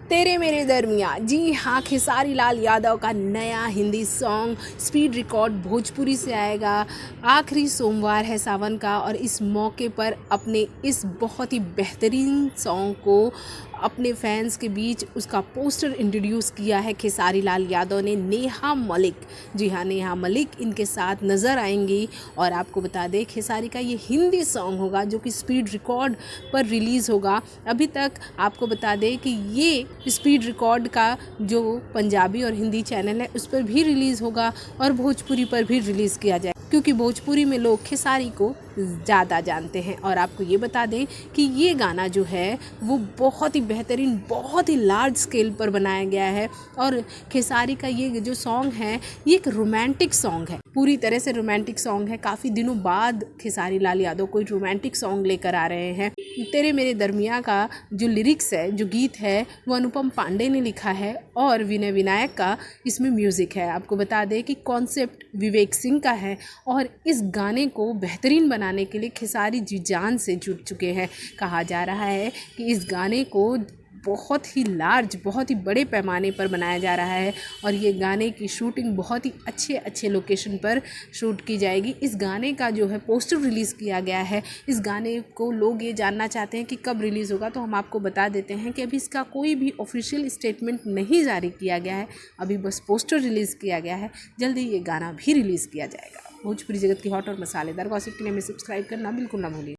तेरे मेरे दरमियाँ, जी हाँ, खेसारी लाल यादव का नया Hindi song speed record Bhojpuri से आएगा। आखिरी सोमवार है सावन का और इस मौके पर अपने इस बहुत ही बेहतरीन सॉन्ग को अपने फैंस के बीच उसका पोस्टर इंट्रोड्यूस किया है खेसारी लाल यादव ने। नेहा मलिक, जी हाँ, नेहा मलिक इनके साथ नज़र आएंगी। और आपको बता दें खेसारी का ये हिंदी सॉन्ग होगा जो कि स्पीड रिकॉर्ड पर रिलीज़ होगा। अभी तक आपको बता दें कि ये स्पीड रिकॉर्ड का जो पंजाबी और हिंदी चैनल है उस पर भी रिलीज़ होगा और भोजपुरी पर भी रिलीज़ किया जाए, क्योंकि भोजपुरी में लोग खेसारी को ज़्यादा जानते हैं। और आपको ये बता दें कि ये गाना जो है वो बहुत ही बेहतरीन, बहुत ही लार्ज स्केल पर बनाया गया है। और खेसारी का ये जो सॉन्ग है ये एक रोमांटिक सॉन्ग है, पूरी तरह से रोमांटिक सॉन्ग है। काफ़ी दिनों बाद खेसारी लाल यादव कोई रोमांटिक सॉन्ग लेकर आ रहे हैं। तेरे मेरे दरमियाँ का जो लिरिक्स है, जो गीत है, वो अनुपम पांडे ने लिखा है और विनय विनायक का इसमें म्यूज़िक है। आपको बता दें कि कॉन्सेप्ट विवेक सिंह का है और इस गाने को बेहतरीन बनाने के लिए खेसारी जी जान से जुट चुके हैं। कहा जा रहा है कि इस गाने को बहुत ही लार्ज, बहुत ही बड़े पैमाने पर बनाया जा रहा है और ये गाने की शूटिंग बहुत ही अच्छे लोकेशन पर शूट की जाएगी। इस गाने का जो है पोस्टर रिलीज़ किया गया है। इस गाने को लोग ये जानना चाहते हैं कि कब रिलीज़ होगा, तो हम आपको बता देते हैं कि अभी इसका कोई भी ऑफिशियल स्टेटमेंट नहीं जारी किया गया है, अभी बस पोस्टर रिलीज़ किया गया है। जल्दी ये गाना भी रिलीज़ किया जाएगा। भोजपुरी जगत की हॉट और मसालेदार गॉसिप के लिए हमें सब्सक्राइब करना बिल्कुल ना भूलिए।